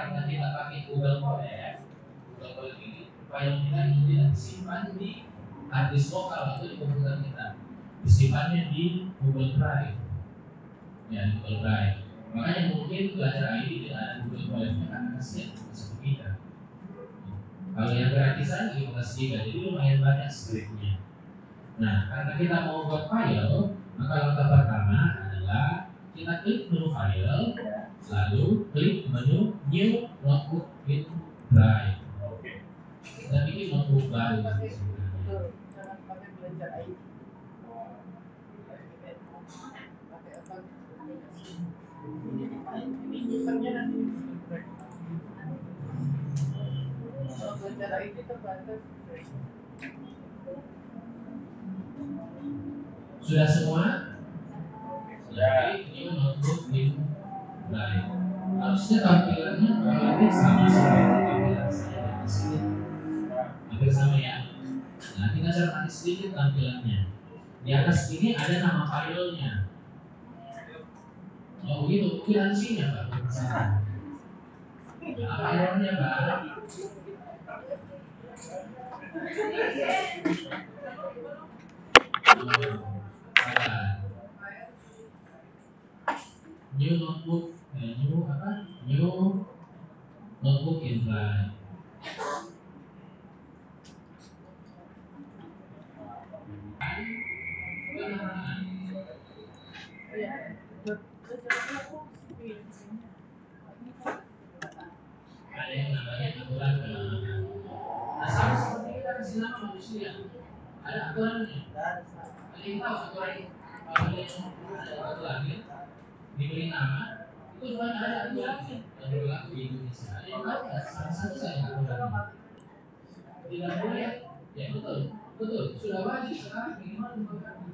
karena kita pakai Google Drive, Google Drive ini file kita itu tidak disimpan di hard disk lokal atau di komputer kita, disimpannya di Google Drive. Ya, di Google Drive. Makanya mungkin belajar ID tidak ada Google Drive-nya karena kasihan cuma 1 giga. Kalau yang gratisan 15 giga, jadi lumayan banyak scriptnya. Nah, karena kita mau buat file, maka langkah pertama adalah kita klik menu file, lalu klik menu new notebook with drive. Kita bikin notebook baru. Sudah semua? Sudah. New notebook with drive. Harusnya tampilannya kurang lebih sama seperti tampilan saya di sini. Hampir sama ya. Nah, kita cermati sedikit tampilannya. Di atas ini ada nama filenya. Oh begitu, kuransinya Pak. Apa errornya Pak? New notebook, new notebook in drive. Ada yang namanya aturan keamanan. Nah, sama seperti kita kasih nama manusia, ada aturannya. Ada yang tahu aturan lahir, diberi nama, itu semuanya ada aturannya yang berlaku di Indonesia. Ada yang tahu nggak? Salah satu saja aturannya. Tidak boleh, ya betul, sudah wajib sekarang minimal 5 kali.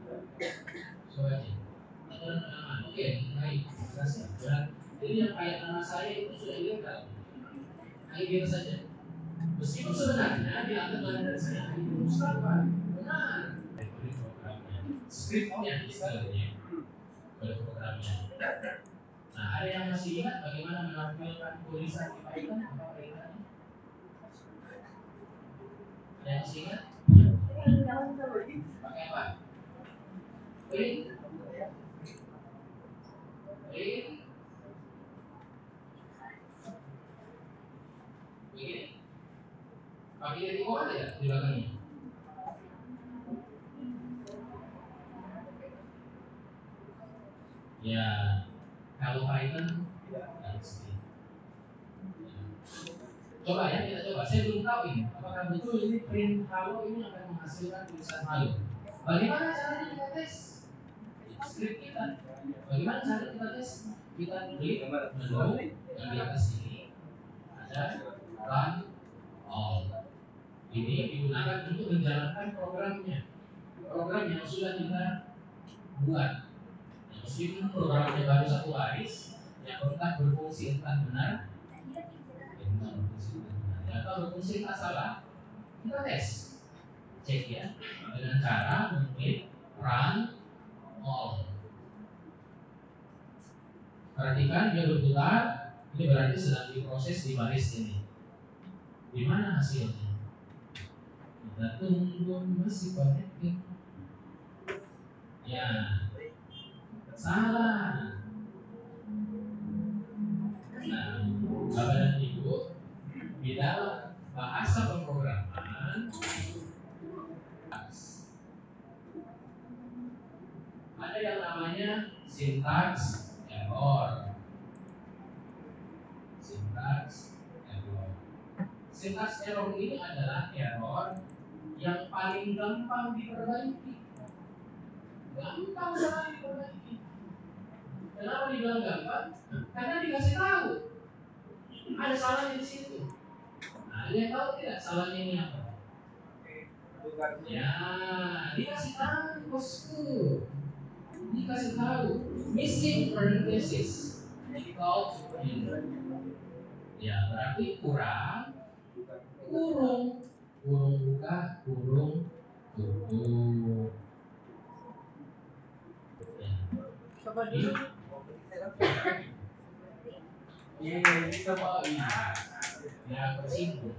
Sudah wajib. Aturan keamanan, oke, baik, terima kasih. Jadi yang kayak nama saya itu sudah ilegal. ID saja. Meskipun sebenarnya di aturan dari saya ID Mustafa benar. Metode programnya, skripnya istilahnya, metode programnya. Nah, ada yang masih ingat bagaimana menampilkan tulisan di Python? Apa perintahnya? Ada yang masih ingat? Pakai apa? Print. Begini. Pakai titik ada ya di belakangnya? Ya, kalau Python harus di. Coba ya, kita coba. Saya belum tahu ini. Apakah betul ini print hello ini akan menghasilkan tulisan hello? Bagaimana caranya kita tes? Script kita. Bagaimana cara kita tes? Kita klik menu yang di atas ini. Ada run all. Ini digunakan untuk menjalankan programnya. Program yang sudah kita buat. Meskipun programnya baru 1 baris, yang entah berfungsi entah benar, atau berfungsi entah salah, kita tes, cek ya, dengan cara mengklik run all. Perhatikan dia berputar, ini berarti sedang diproses di baris ini. Di mana hasilnya? Kita tunggu masih connected. Ya, salah. Nah, Bapak dan Ibu, di dalam bahasa pemrograman ada yang namanya syntax error. Syntax error. Syntax error ini adalah error yang paling gampang diperbaiki. Gampang sekali diperbaiki. Kenapa dibilang gampang? Karena dikasih tahu ada salahnya di situ. Nah, ada yang tahu tidak salahnya ini apa? Ya, dikasih tahu bosku. Dikasih tahu missing parenthesis equal to ya berarti kurang kurung buka kurung tutup ya. Oh iya, ya tersinggung.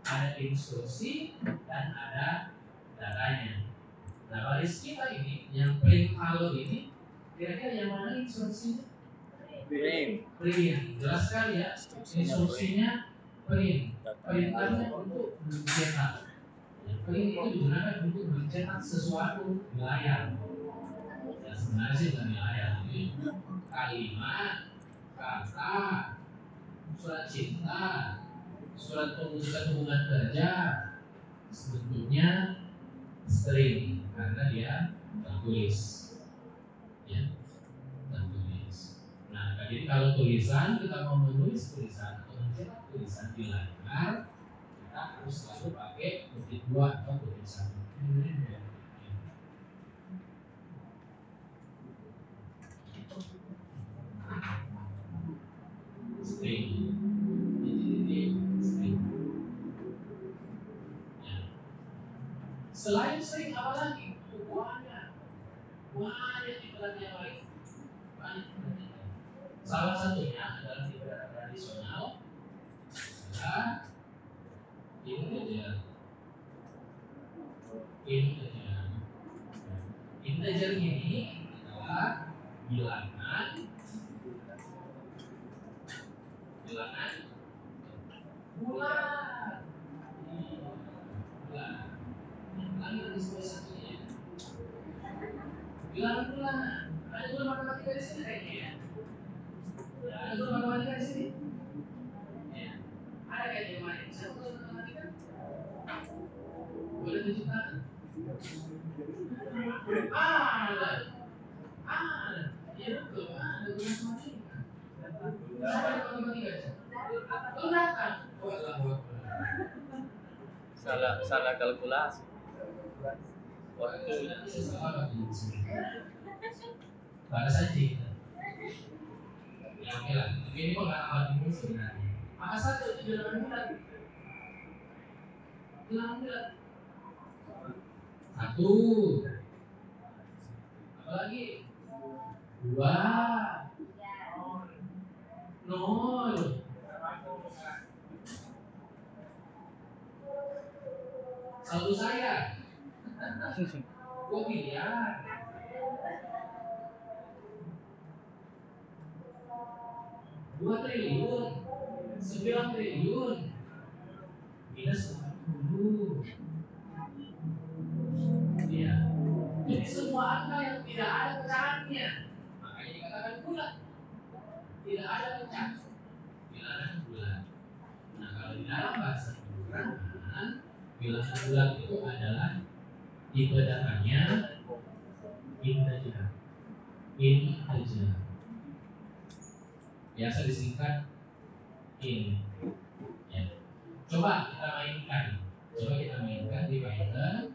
Ada instruksi dan ada datanya. Nah, baris kita ini yang print kalau ini kira-kira yang mana instruksinya? Print. Jelas sekali ya. Instruksinya print. Perintahnya untuk mencetak. Print itu digunakan untuk mencetak sesuatu di layar. Ya, sebenarnya sih bukan di layar. Jadi kalimat, kata, surat cinta, surat pemutusan hubungan kerja, sebetulnya string karena dia tertulis, ya, tertulis. Nah, jadi kalau tulisan kita mau menulis tulisan atau mencetak tulisan di layar, kita harus selalu pakai kutip dua atau kutip satu. String, jadi string. Ya. Selain string apa lagi? Banyak, banyak ibarat yang lain. Banyak ibarat yang lain. Salah satunya adalah ibarat tradisional. Adalah integer. Integer. Integer ini adalah bilangan, bilangan bulan. Bulan. Bilangan disebut satunya. Bilangan bulan. Ada guru matematika di sini kayaknya ya. Ya, ada guru matematika di sini. Ya. Ada kayak di mana? Siapa guru matematika? Boleh tunjukkan? Ada. Ada. Iya betul. Ada guru matematika. Siapa yang matematika? Oh datang. Oh Allahu Akbar. Salah kalkulasi waktunya. Balas aja kita. Ya oke lah. Tapi ini kok nggak akan bingung sebenarnya. Apa saja itu bilangan bulan? Bilangan bulan. Satu. Apalagi? Dua. Nol. Satu saya. 2 miliar. 2 triliun. 9 triliun. Minus 40. Iya. Jadi semua angka yang tidak ada pecahannya, makanya dikatakan bulat. Tidak ada pecah. Bilangan bulat. Nah, kalau di dalam bahasa pemrograman, bilangan bulat itu adalah tipe datanya integer. Integer. Biasa disingkat in. Ya. Coba kita mainkan. Di Python.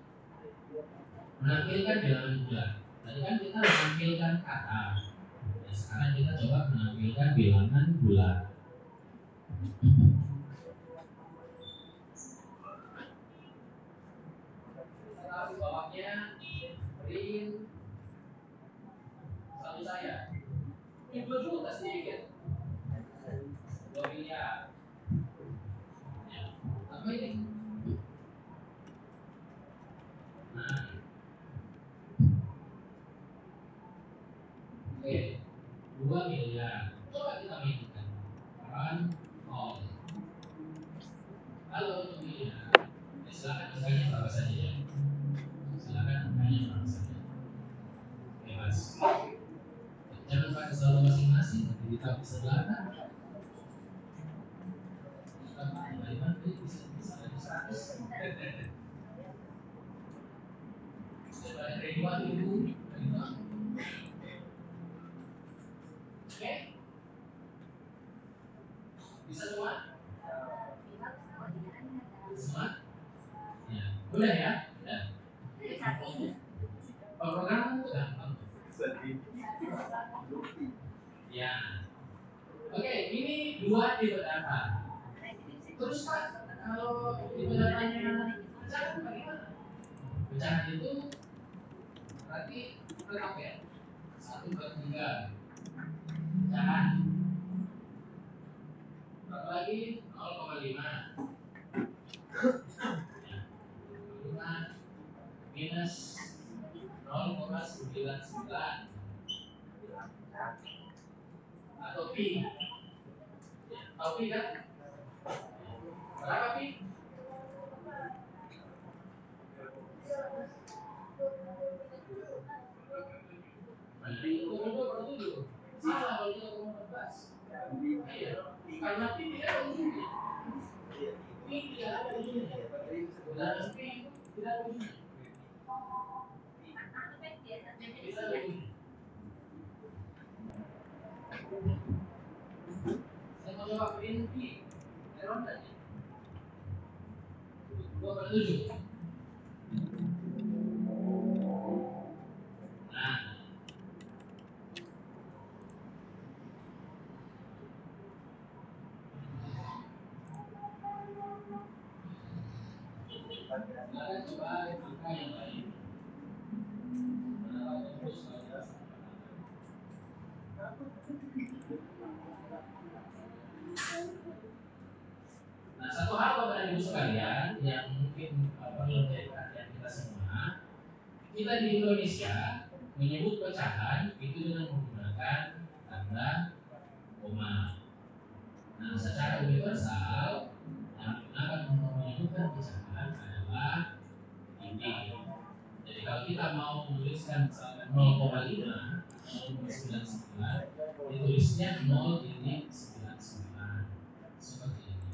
Menampilkan bilangan bulat. Tadi kan kita menampilkan kata. Nah, sekarang kita coba menampilkan bilangan bulat. Taruh bawahnya print satu saya. Ini belum juga sedikit. 2 miliar. Ya. Apa ini? Nah. Oke. 2 miliar. Coba kita mainkan. Run all. Kalau untuk miliar, silakan angkanya berapa saja ya. Silakan angkanya berapa saja. Bebas. Jangan pakai selalu masing-masing, nanti ditaruh sebelah kan. Bisa lebih 100. Dari 2.000. Oke? Bisa semua? Semua? Ya. Udah ya? Udah. Pemrograman itu gampang. Ya. Oke, ini 2 tipe data. Terus Pak, kalau tipe datanya pecahan bagaimana? Pecahan itu berarti tetap ya? 1/3. lagi 0,5 minus 0,99 atau pi. Tahu pi kan? Berapa pi? Salah kalau 2,14. Iya, karena pi tidak ada ujungnya. Pi tidak ada ujungnya. Dan pi itu tidak ada ujungnya. Tidak ada ujungnya. Saya mau coba pilih pi. Ronda. 2,7. Nah, sekarang coba angka yang lain. Nah, satu hal Bapak dan Ibu sekalian yang mungkin perlu menjadi perhatian kita semua, kita di Indonesia menyebut pecahan itu dengan menggunakan tanda koma. Nah, secara universal yang digunakan untuk menyebutkan pecahan adalah ini. Jadi kalau kita mau menuliskan misalnya 0,5 0,99, ditulisnya 0,99 seperti ini.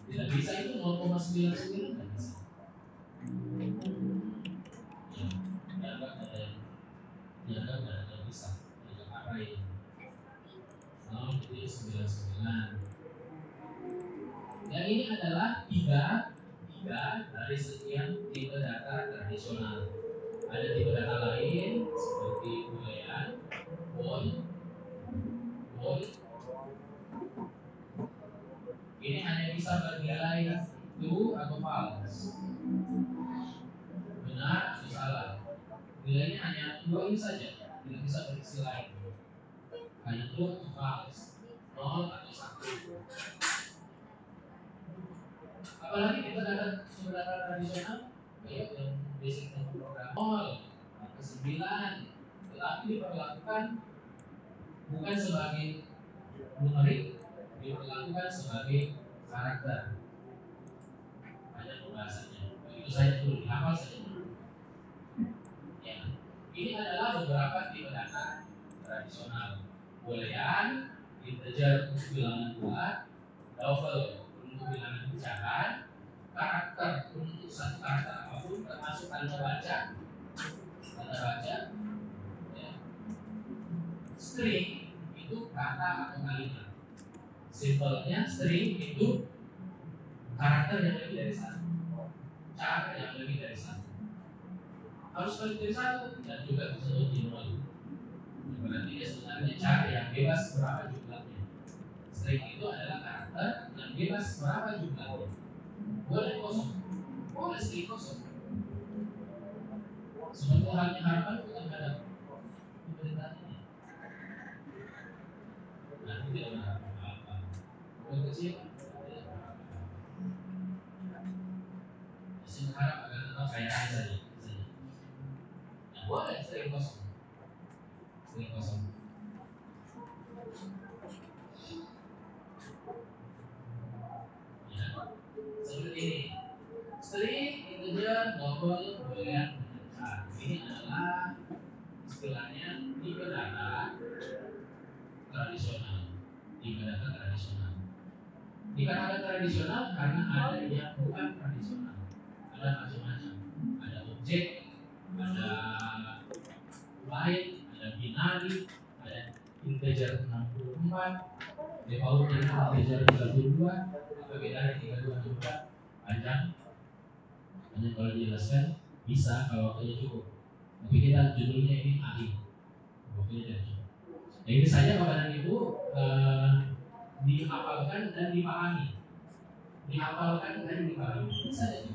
Tidak bisa itu 0,99 tidak bisa. Dianggap tidak bisa, tidak array 0,99. Yang ini adalah tiga dari sekian tipe data tradisional. Ada tipe data lain seperti boolean, bool. Ini hanya bisa bernilai true atau false, benar atau salah. Nilainya hanya dua ini saja, tidak bisa berisi lain. Hanya true atau false, 0 atau 1. Apalagi kita data sumber data tradisional, kayak yang basic program 0 atau 9, tetapi diperlakukan bukan sebagai numerik, diperlakukan sebagai karakter. Banyak pembahasannya. Begitu saja dulu, dihafal saja dulu. Ya. Ini adalah beberapa tipe data tradisional. Boolean, integer untuk bilangan bulat, double untuk bilangan pecahan, karakter untuk satu karakter apapun termasuk tanda baca, ya. String itu kata atau kalimat. Simpelnya string itu karakter yang lebih dari satu, cara yang lebih dari satu, harus lebih dari satu, dan juga bisa lebih nol. Berarti dia sebenarnya cara yang bebas berapa jumlahnya. String itu adalah karakter yang bebas berapa jumlahnya. Boleh kosong, boleh string kosong. Seperti halnya harapan bukan ada pemerintahannya. Nanti tidak berharap apa-apa. Boleh kecil, masih berharap agar tetap kaya saja. Nah, boleh string kosong. String kosong. Ya, seperti ini. String, integer, double, boolean, pecahan. Ini adalah istilahnya tipe data tradisional. Tipe data tradisional. Dikatakan tradisional karena ada yang bukan tradisional. Ada macam-macam. Ada objek, ada byte, ada binary, ada integer 64, default integer 32. Apa bedanya 32 dan 64? Panjang. Hanya kalau dijelaskan bisa kalau waktunya cukup. Tapi kita judulnya ini ahli. Waktunya tidak cukup. Nah, ini saja Bapak dan Ibu dihafalkan dan dipahami. Dihafalkan dan dipahami. Bisa saja.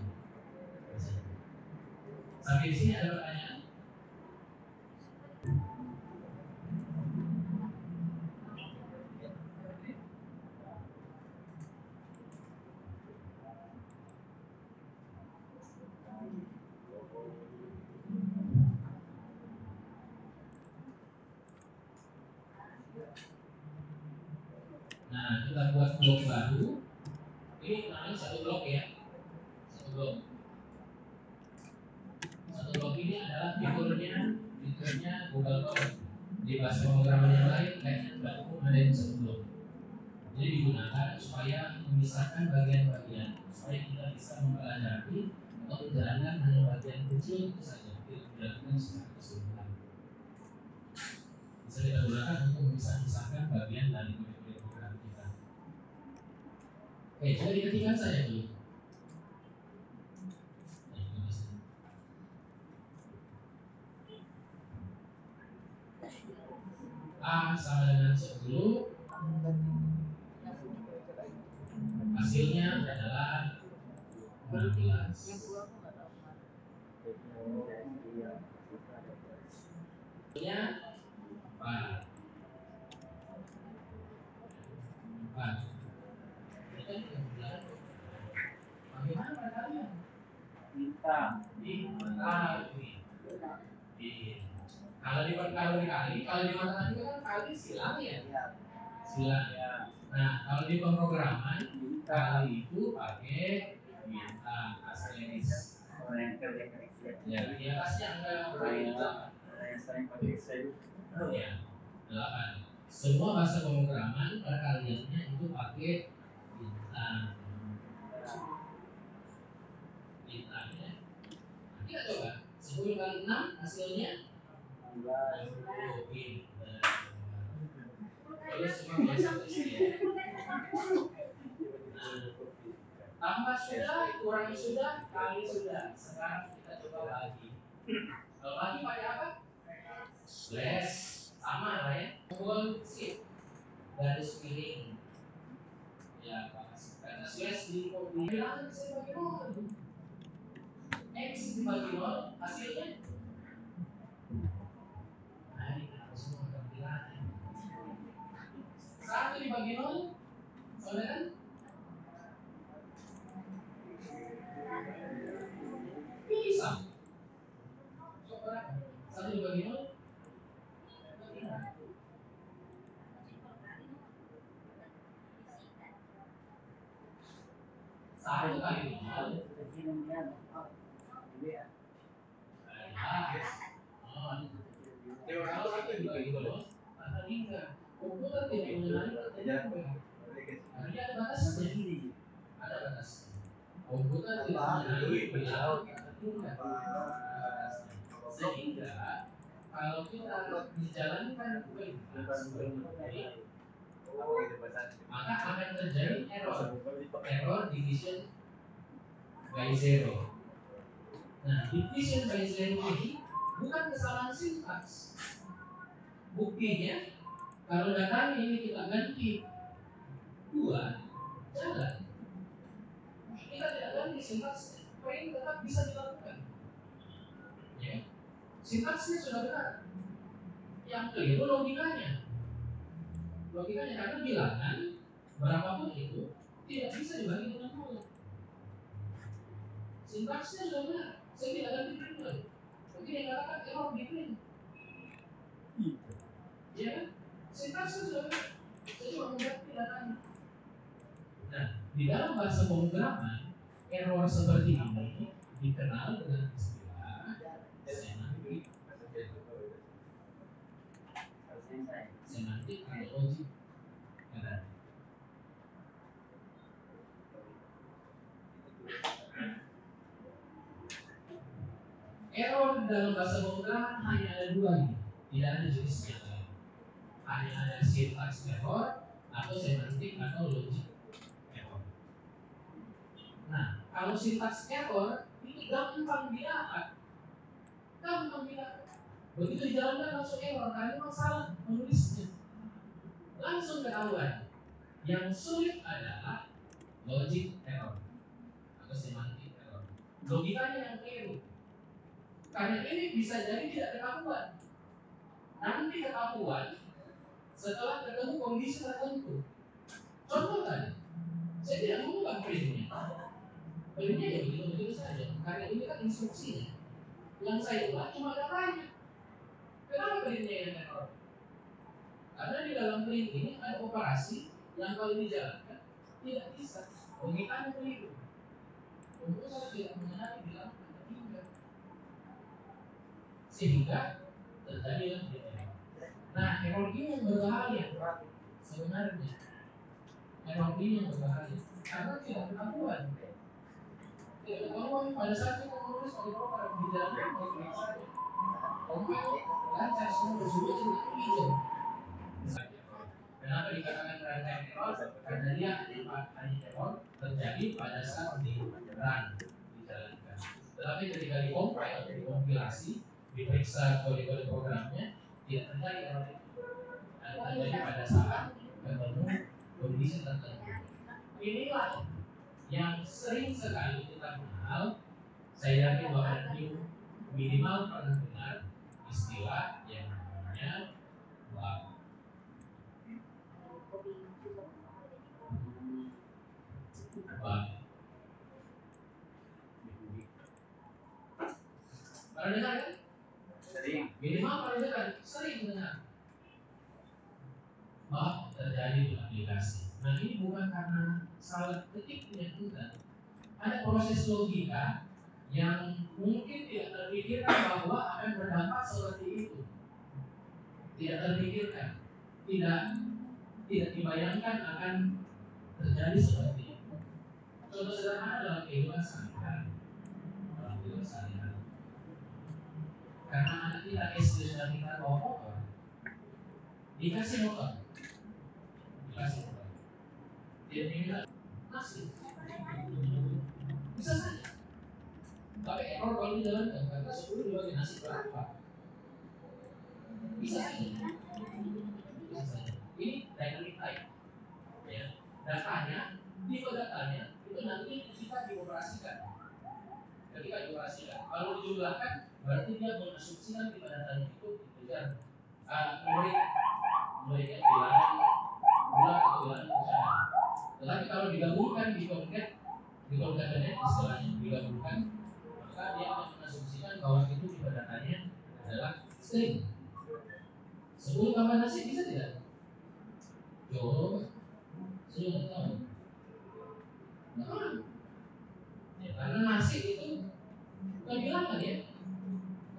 Sampai di sini ada pertanyaan? Nah, kita buat blok baru. Ini namanya satu blok ya. Satu blok. Satu blok ini adalah fiturnya Google Cloud. Di bahasa pemrograman yang lain kayaknya tidak umum ada di satu blok. Jadi digunakan supaya memisahkan bagian-bagian supaya kita bisa mempelajari atau menjalankan hanya bagian kecil itu saja, tidak dilakukan secara keseluruhan. Bisa kita gunakan untuk memisah-misahkan bagian dari kode-kode program kita. Oke, coba diketikkan saja dulu. A sama dengan 10. Hasilnya adalah 16. Hasilnya 4. 4. Bagaimana caranya? Minta dikali. Kalau dikali, kalau di matematika kan kali silang ya. Silang ya. Nah, kalau di pemrograman kali itu pakai bintang asteris. Ya, di atasnya angka yang sering pakai saya. Ya, 8. Semua bahasa pemrograman perkaliannya itu pakai bintang. Bintangnya. Kita coba 10 kali 6 hasilnya 60. Terus semua biasa ya. Tambah sudah, kurangi sudah, kali sudah. Sekarang kita coba bagi. Kalau bagi pakai apa? Slash. Sama lah ya. Full shift. Garis miring. Ya, karena slash di bilangan saya bagi 0. X dibagi 0 hasilnya. Nah, ini harus semua bilangan. 1 dibagi 0 sama dengan bisa. Coba 1 dibagi 0 1 kali 0 kalau 1 dibagi 0 maka hingga komputer tidak mengenali pertanyaan. Artinya ada batasnya. Ada batasnya. Komputer tidak mengenali bilangan hingga. Sehingga kalau kita menjalankan perintah seperti ini, maka akan terjadi error division by zero. Nah, division by zero ini bukan kesalahan sintaks. Buktinya kalau datanya ini kita ganti 2, jalan. Kita tidak ganti sintaksnya, ini tetap bisa dilakukan. Ya. Sintaksnya sudah benar. Yang keliru logikanya. Logikanya karena bilangan berapapun itu tidak bisa dibagi dengan 0. Sintaksnya sudah benar. Saya tidak ganti print. Tapi dia katakan error di print. Ya kan? Sintaksnya sudah benar. Saya cuma mengganti datanya. Nah, di dalam bahasa pemrograman error seperti ini dikenal dengan istilah semantik. Semantik atau logik. Error dalam bahasa pemrograman hanya ada 2 ini, tidak ada jenisnya. Hanya ada syntax error atau semantik atau logik error. Nah, kalau syntax error itu gampang didapat. Begitu dijalankan langsung error karena memang salah menulisnya. Langsung ketahuan. Yang sulit adalah logic error atau semantik error. Logikanya yang keliru. Karena ini bisa jadi tidak ketahuan. Nanti ketahuan setelah ketemu kondisi tertentu. Contoh tadi, saya tidak mengubah printnya. Printnya ya begitu-begitu saja. Karena ini kan instruksinya. Yang saya ubah cuma datanya. Kenapa printnya yang error? Karena di dalam print ini ada operasi yang kalau dijalankan tidak bisa. Logikanya keliru. Pengusaha tidak mengenali dilakukan ketiga, sehingga terjadilah error. Nah, error ini yang berbahaya sebenarnya. Error ini yang berbahaya karena tidak ketahuan. Tidak ketahuan pada saat kita menulis program dijalankan baik-baik saja. Komel, lancar, semua bersuara tidak hijau. Kenapa dikatakan rangkaian error? Karena dia hanya error terjadi pada saat di run, dijalankan. Tetapi ketika dikompil, dikompilasi, diperiksa kode-kode programnya, tidak terjadi error itu. Terjadi pada saat ketemu kondisi tertentu. Inilah yang sering sekali kita kenal. Saya yakin bahwa minimal pernah dengar istilah yang namanya bug. Pernah dengar kan? Sering. Minimal pernah dengar, sering dengar. Bug terjadi di aplikasi. Nah, ini bukan karena salah ketiknya, enggak. Ada proses logika yang mungkin tidak terpikirkan bahwa akan berdampak seperti itu. Tidak terpikirkan, tidak dibayangkan akan terjadi seperti itu. Contoh sederhana dalam kehidupan sehari-hari. Karena anak kita SD sudah kita bawa motor, dikasih motor, dia minta masih bisa saja. Tapi error kalau di dalam kata 10 dibagi nasi berapa? Bisa saja. Bisa saja. Ini dynamic type. Ya. Datanya, tipe datanya itu nanti kita dioperasikan. Ketika dioperasikan, kalau dijumlahkan berarti dia mengasumsikan tipe datanya itu dikejar murid yang bilangan bulan atau bilangan pecahan. Tetapi kalau digabungkan di concatenated istilahnya digabungkan, maka dia akan mengasumsikan bahwa itu tipe datanya adalah string. 10 tambah nasi bisa tidak? Coba, saya nggak tahu. Nah, ya, karena nasi itu bukan bilangan ya,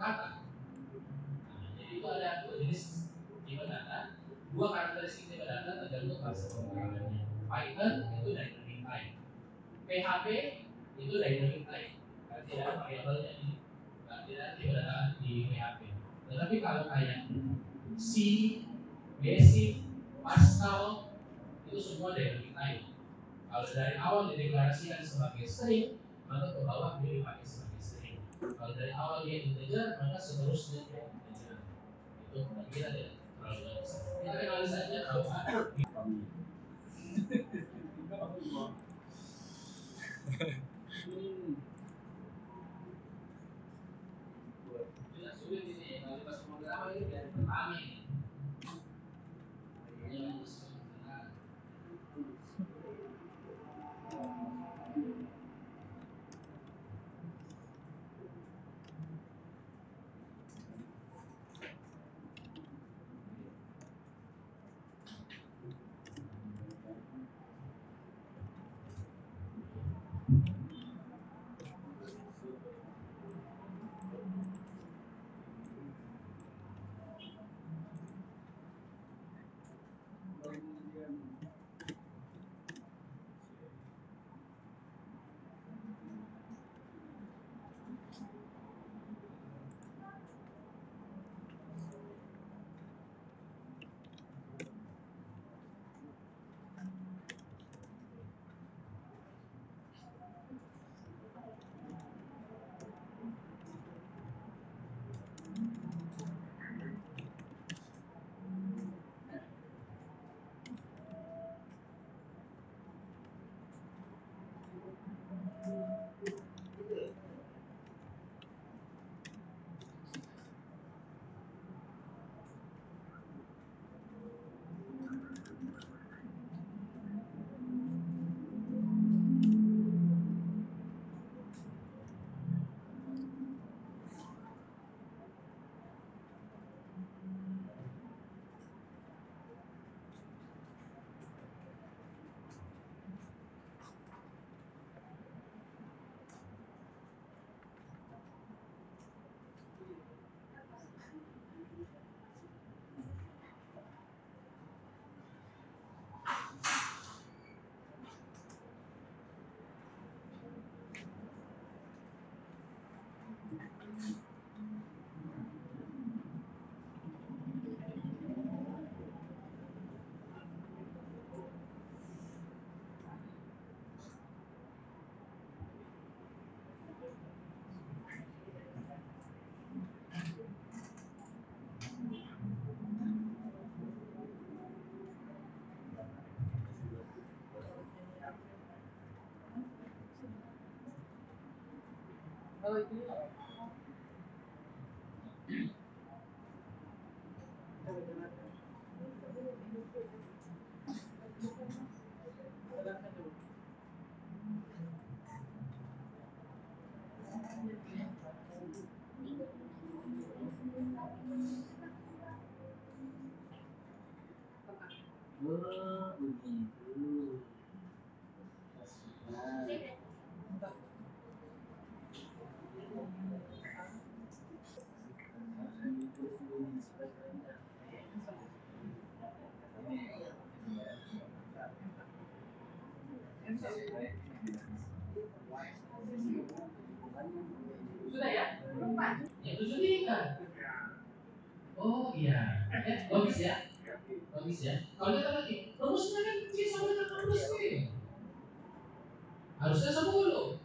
kata. Nah, jadi itu ada dua jenis tipe data, dua karakteristik tipe data tergantung bahasa pemrogramannya. Python itu dynamic type, PHP itu dynamic type, tidak ada variabelnya di, tidak ada tipe data di PHP. Tetapi kalau kayak C, Basic, Pascal itu semua dynamic type. Kalau dari awal dideklarasikan sebagai string, maka ke bawah dia dipakai sebagai string. Kalau dari awal dia integer, maka seterusnya dia integer. Itu kita tidak terlalu banyak. Kita kenali saja bahwa sulit ini kalau pas pemrograman ini dari pertama ini. begitu. Sudah ya? Ya 73. Oh iya, logis ya, logis ya. Kalau kita lagi, rumusnya kan C sama dengan rumus B. Harusnya 10.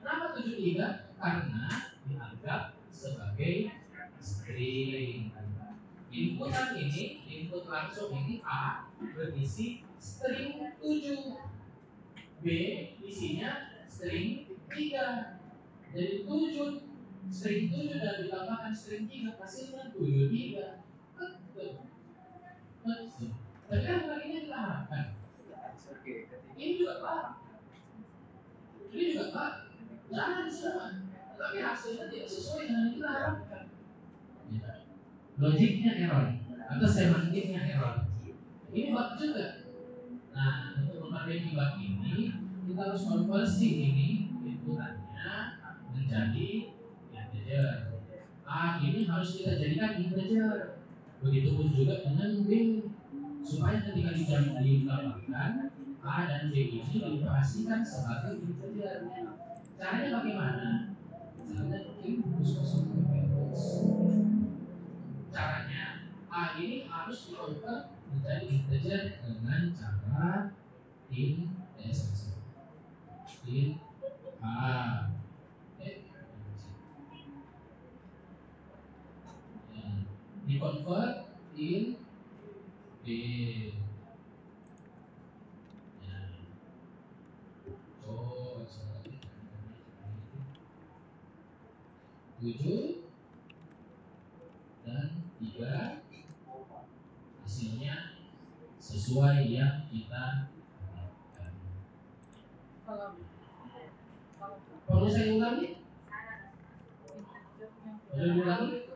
Kenapa 73? Karena dianggap sebagai string. Input langsung ini A berisi string 7, B isinya string 3. Jadi 7 string 7 dan ditambahkan string 3 hasilnya 73. Betul. Betul. Tapi kan bukan ini yang kita harapkan. Ini juga Pak. Ini juga Pak. Jangan semua. Tapi hasilnya tidak sesuai dengan yang kita harapkan. Logiknya error atau semantiknya error. Ini bug juga. Nah, untuk memperbaiki bug ini, kita harus konversi ini inputannya menjadi integer. A ini harus kita jadikan integer. Begitupun juga dengan B, supaya ketika ditambahkan A dan B ini dioperasikan sebagai integer. Caranya bagaimana? Caranya caranya A ini harus dikonvert menjadi integer dengan cara in A. Dikonvert in B. Oh, 7 dan 3 hasilnya sesuai yang kita harapkan. Perlu saya ulangi? Perlu diulangi?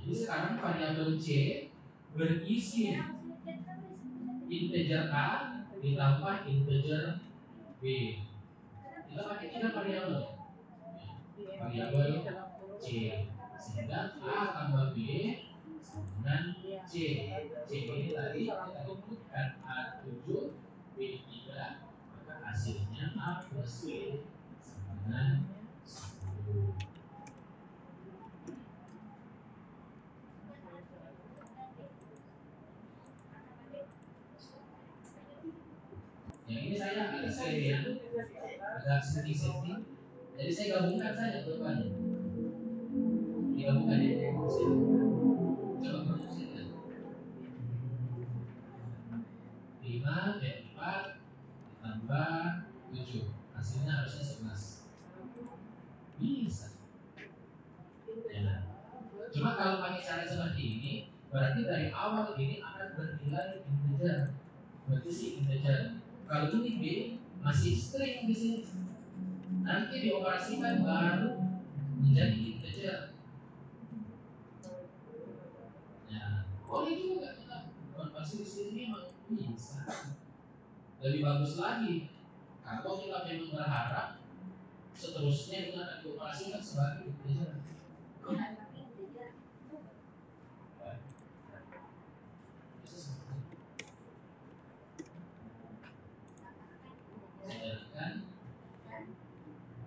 Jadi sekarang variabel C berisi integer A ditambah integer B. Kita pakai 3 variabel. Variabel C, sehingga A tambah B dengan C. C ini tadi kita inputkan A7 B3, maka hasilnya A plus B dengan 10. Yang ini saya agak sekalian, agak setting. Jadi saya gabungkan saja jawabannya. Digabungkan ya. Coba promosikan. 5 dan 4 ditambah 7, hasilnya harusnya 11. Bisa. Ya. Cuma kalau pakai cara seperti ini, berarti dari awal ini akan bernilai integer. Berarti sih integer. Kalau ini B masih string di sini. Nanti dioperasikan baru menjadi integer. Ya, boleh juga kita konversi di sini memang bisa. Lebih bagus lagi kalau kita memang berharap seterusnya itu akan dioperasikan sebagai integer. Sedangkan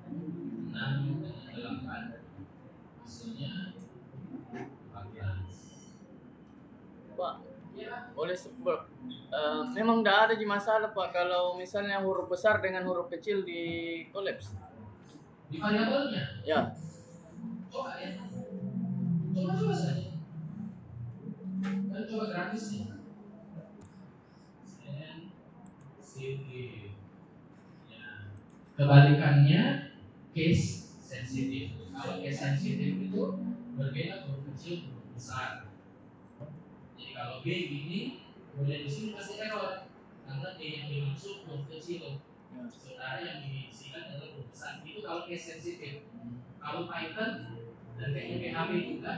6 dengan 8 hasilnya 14. Pak, boleh memang tidak ada masalah Pak kalau misalnya huruf besar dengan huruf kecil di kolaps Di variabelnya. ya. Coba ya. Coba saja. Dan coba gratis ya. Send save. Ya. Kebalikannya case sensitif. Kalau case sensitif itu berbeda huruf kecil huruf besar. Jadi kalau B ini kemudian di sini pasti error karena D yang dimaksud huruf kecil. Sementara yang diisikan adalah huruf besar. Itu kalau case sensitif. Kalau Python dan kayaknya PHP juga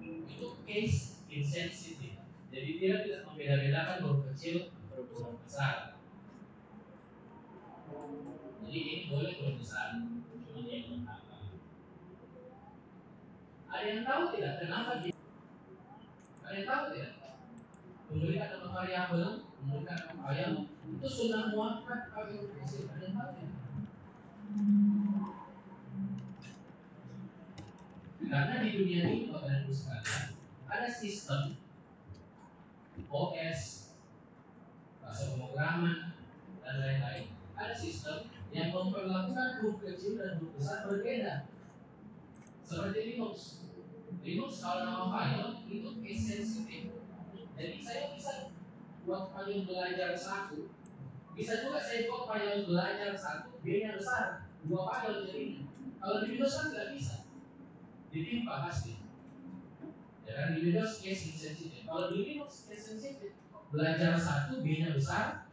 itu case insensitive. Jadi dia tidak membeda-bedakan huruf kecil huruf besar. Jadi ini boleh huruf besar. Cuma dia yang apa? Ada yang tahu tidak kenapa dia? Ada yang tahu tidak? Memberikan nama variabel, memberikan nama variabel itu sudah muakat pakai huruf kecil. Ada yang tahu tidak? Karena di dunia ini Bapak dan Ibu sekalian ada sistem OS, bahasa pemrograman dan lain-lain. Ada sistem yang memperlakukan huruf kecil dan huruf besar berbeda. Seperti Linux. Linux kalau nama file itu case sensitive. Jadi saya bisa buat file belajar satu. Bisa juga saya buat file belajar satu, B-nya besar, dua file jadinya. Kalau di Windows kan nggak bisa, ditimpa pasti. Ya kan di Windows case insensitive. Kalau di Linux case sensitive, belajar satu, B-nya besar,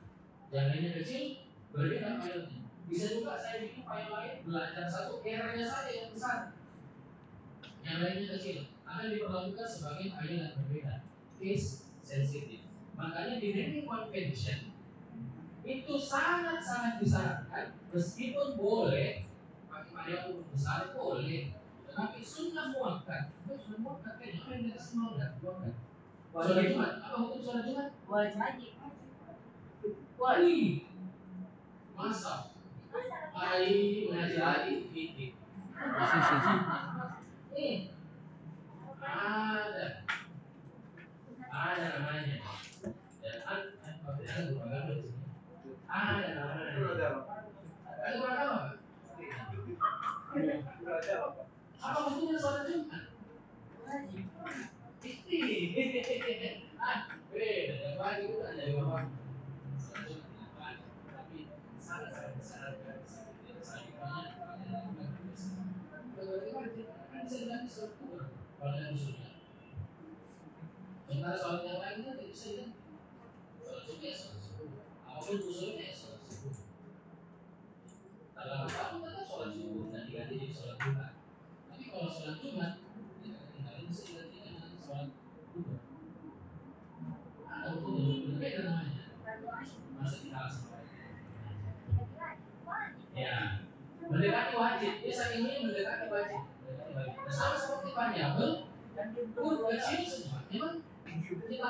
yang lainnya kecil, berbeda filenya. Bisa juga saya bikin file lain belajar satu, R-nya saja yang besar, yang lainnya kecil, akan diperlakukan sebagai file yang berbeda, case sensitive. Makanya di naming convention itu sangat-sangat disarankan, meskipun boleh pakai file huruf besar boleh, tetapi sunnah muakkad. Itu sunnah muakkad kan? Apa yang kita semua udah muakkad? Sholat Jumat, apa hukum sholat Jumat? Wajib. Wajib. Masa? Hari mengaji lagi, titik. Ada namanya. Dan ada beberapa di sini. Ada namanya. Ada beberapa. Apa hukumnya sholat Jumat? Wajib. Beda. Yang wajib itu ada beberapa. Sholat Jumat tapi sangat disarankan. Bisa sholat Jumat kalau yang musuhnya. Sementara sholat yang lainnya tidak bisa ya. Sholat Jumat ya sholat subuh. Apapun musuhnya ya sholat subuh. Kalau kamu tetap sholat subuh dan diganti jadi sholat Jumat. Tapi kalau sholat Jumat tidak tinggalin bisa digantikan dengan sholat Jumat. Ada hukum yang berbeda namanya. Masa kita harus ya, mendekati wajib. Biasa ini mendekati wajib. Nah, sama seperti variabel, huruf kecil semua. Memang kita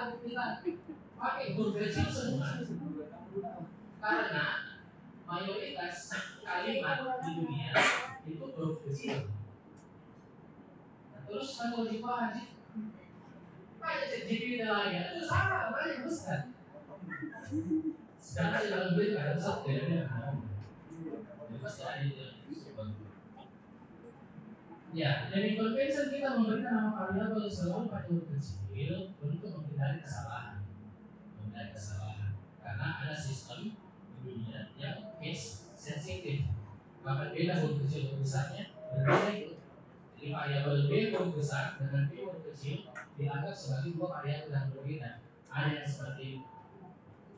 pakai huruf kecil semua. Karena mayoritas kalimat di dunia itu huruf kecil. Nah, terus kan wajib. Kayak CGP lagi, itu sama, banyak besar. Sekarang dalam beli kan satu ya. Ya, dari convention kita memberikan nama variabel selalu pada huruf kecil untuk menghindari kesalahan. Karena ada sistem di dunia yang case sensitif. Bahkan beda huruf kecil huruf besarnya berbeda itu. Jadi variabel B huruf besar dengan B huruf kecil dianggap sebagai dua variabel yang berbeda. Ada yang seperti itu.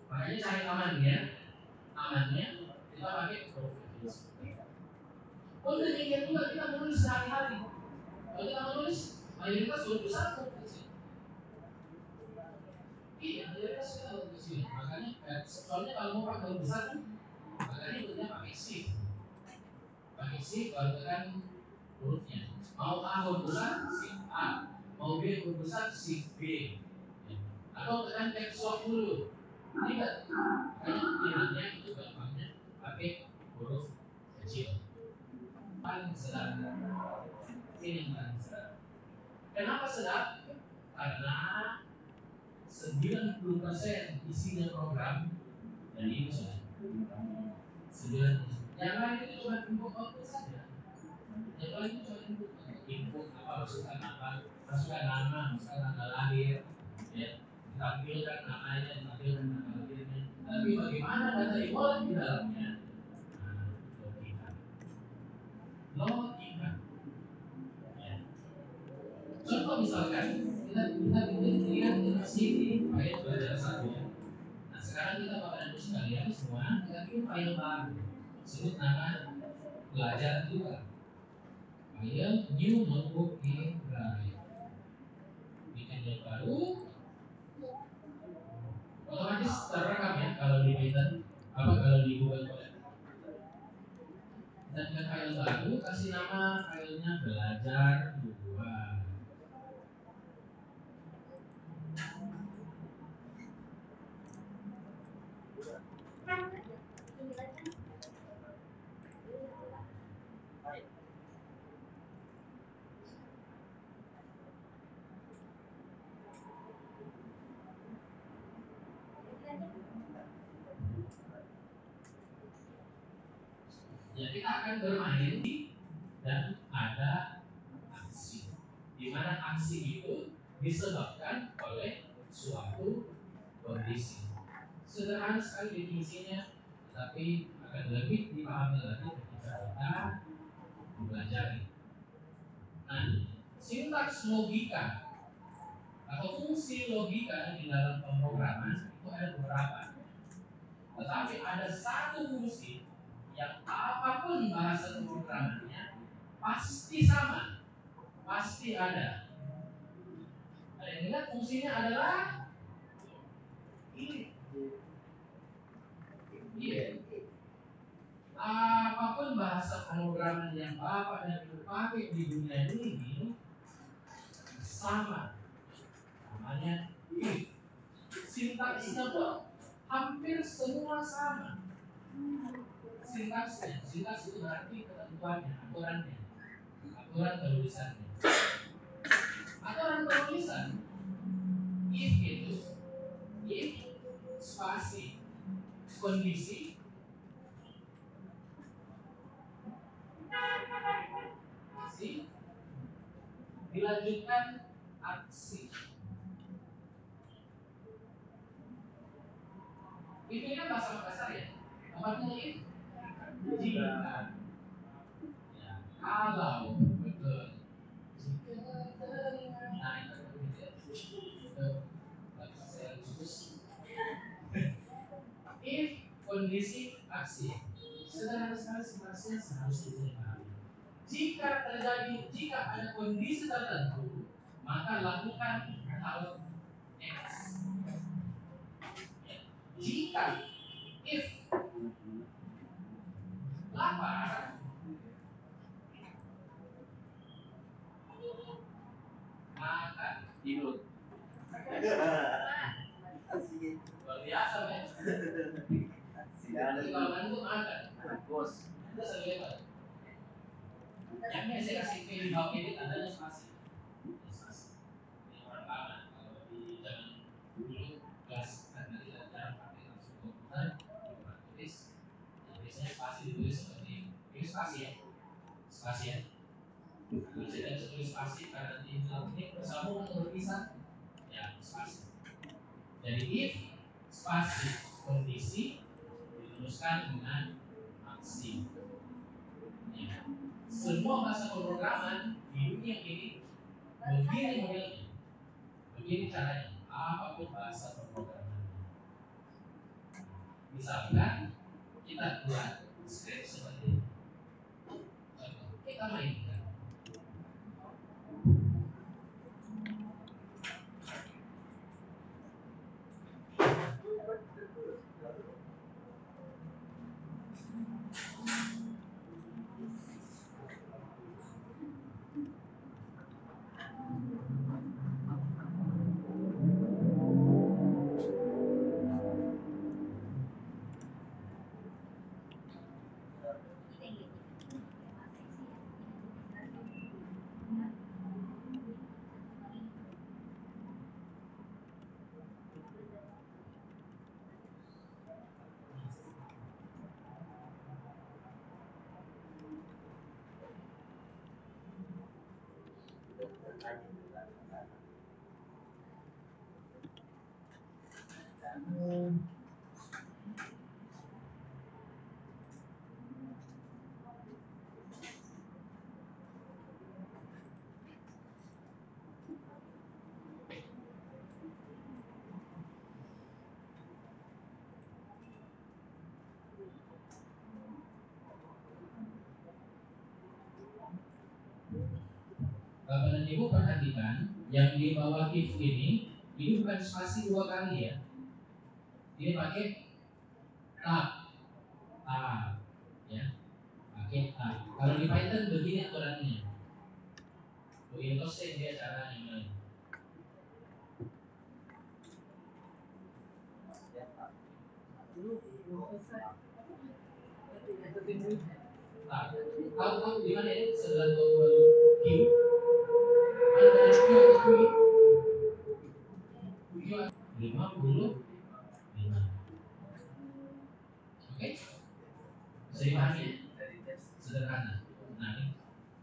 Makanya cari amannya kita pakai huruf kecil. Untuk demikian juga kita menulis sehari-hari. Kalau kita menulis, mayoritas huruf besar huruf kecil. Iya, mayoritas kita huruf kecil. Makanya, soalnya kalau mau pakai huruf besar, makanya bentuknya pakai shift. Pakai shift, kalau tekan hurufnya. Mau A huruf besar, shift A. Mau B huruf besar, shift B. Atau tekan caps lock dulu. Tidak. Makanya pilihannya itu gampangnya pakai huruf kecil. Paling sedap. Ini yang paling sedap. Kenapa sedap? Karena 90% isinya program dan ini sudah 9%. Yang lain itu cuma input output saja. Yang lain itu cuma input apa masukkan nama, masukkan tanggal lahir, ya, ditampilkan namanya, ditampilkan tanggal lahirnya. Tapi bagaimana data diolah di dalamnya? kita bikin lihat itu masih di file pelajaran satu ya. Nah sekarang kita Bapak dan Ibu sekalian semua kita bikin file baru. Sebut nama belajar juga. File new notebook in Drive. Bikin yang baru, otomatis terrekam ya kalau di Python, kalau di Google Colab. Dan ke file baru kasih nama filenya belajar 2. Ya kita akan bermain dan ada aksi. Di mana aksi itu disebabkan oleh suatu kondisi. Sederhana sekali definisinya, tapi akan lebih dipahami lagi ketika kita mempelajari. Nah, sintaks logika atau fungsi logika di dalam pemrograman itu ada beberapa. Tetapi ada satu fungsi yang apapun bahasa pemrogramannya pasti sama, pasti ada. Ada yang lihat fungsinya adalah ini. Iya. Apapun bahasa pemrograman yang Bapak dan Ibu pakai di dunia ini sama. Namanya if. Sintaksnya pun hampir semua sama. Sintaksnya, sintaks itu berarti ketentuannya, aturan penulisannya. Aturan penulisan if itu if spasi kondisi si dilanjutkan aksi. If ini kan bahasa Makassar ya. Apanya if? Jika. Ya, kalau betul. Nah, itu if kondisi aksi. Sederhana sekali sintaksnya seharusnya dipahami. Jika ada kondisi tertentu, maka lakukan hal X. Jika if lapar, maka tidur. Luar biasa ya. Jadi kalau ngantuk makan. Bos. Itu selewat. Yang biasa kasih P di bawah ini tandanya spasi. Ini orang lama kalau di zaman dulu kelas karena tidak jarang pakai langsung komputer, tulis. Biasanya spasi ditulis seperti ini spasi ya. Spasi ya. Kalau saya tidak bisa tulis spasi karena ini bersambung atau berpisah, ya spasi. Jadi if spasi kondisi diteruskan dengan aksi. Ya. Semua bahasa pemrograman di dunia ini begini modelnya, begini caranya. Apapun bahasa pemrograman. Misalkan kita buat script seperti ini. Kita mainkan. ibu perhatikan yang di bawah if ini bukan spasi 2 kali ya. Ini pakai tab, ya, pakai tab. Kalau di Python begini aturannya. Begini tosen dia caranya main. Tahu di mana ya? Sebelah Q. Ada Q atau Q? 55. Oke? Bisa dipahami? Sederhana. Nah,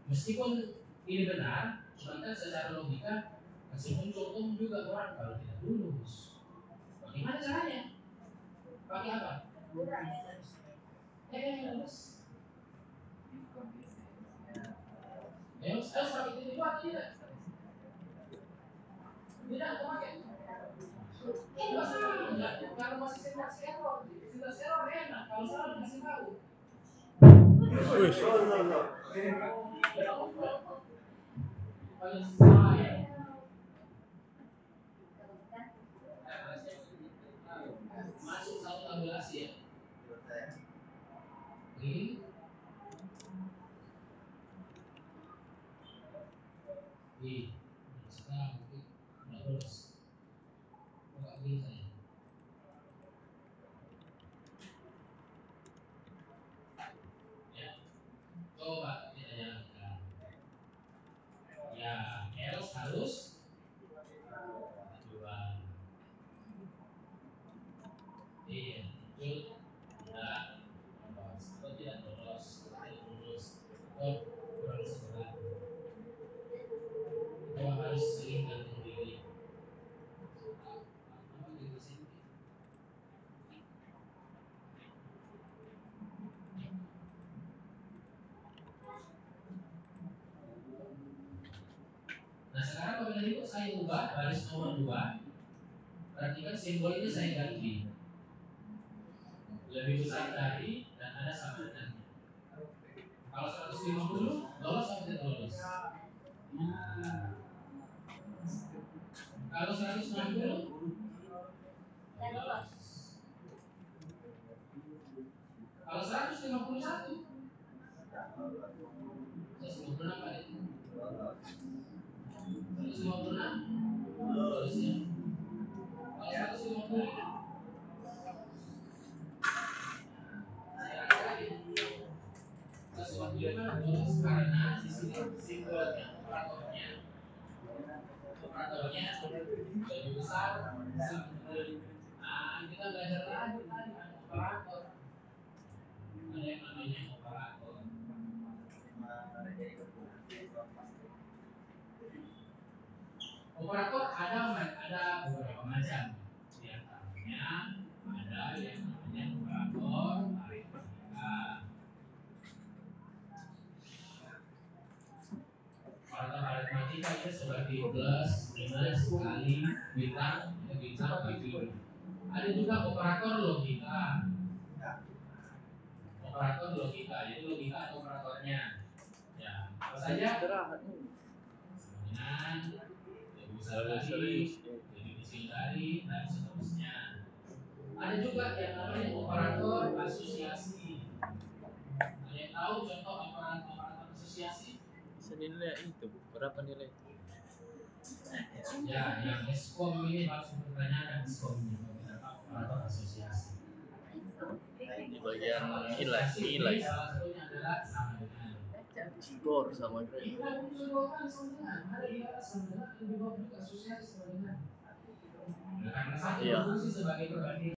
meskipun ini benar, cuma kan secara logika masih muncul juga orang kalau tidak lulus. Bagaimana caranya? Pakai apa? Lulus. Harus pakai itu juga tidak? Tidak pakai. Ini masalah enggak? Kalau masih sintaks error enak. Kalau salah dikasih tahu. Kalau salah ya. Masuk satu tabulasi ya. Ini. Sekarang nggak lulus. Nggak bisa ya. Coba kita jalankan. Ya, else harus dua. Iya, muncul tidak lolos. Atau tidak lolos, tidak lulus. Oh, kurang sebelah. Kita harus sering gantung diri. Apa gitu sih? Nah sekarang apabila itu saya ubah baris nomor 2, perhatikan simbol ini saya ganti lebih besar dari dan ada sama dengannya. Kalau 150 lolos atau tidak lolos? Nah, kalau 160 lolos. Kalau 151 156 apa itu? 156 lolos ya. Kalau 150 lolos karena di sini simbolnya operatornya lebih besar. Nah, kita belajar lagi tadi operator. Ada yang namanya operator. Operator ada beberapa macam. Di antaranya ada yang namanya operator aritmatika. Operator aritmatika itu seperti plus, minus, kali, bintang bagi. Ada juga operator logika. Operator logika, jadi logika atau operatornya. Ya, apa saja? Dengan lebih besar dari, lebih kecil dari, dan seterusnya. Ada juga yang namanya operator asosiasi. Ada yang tahu contoh operator asosiasi? Bisa dinilai itu berapa nilai? Ya, yang eskom ini harus dipertanyakan eskomnya berapa operator asosiasi. Di bagian nilai. Salah satunya adalah sama dengan skor sama grade. Ada juga sama dengan, ada juga asosiasi sama dengan. Karena satu berfungsi sebagai perbandingan.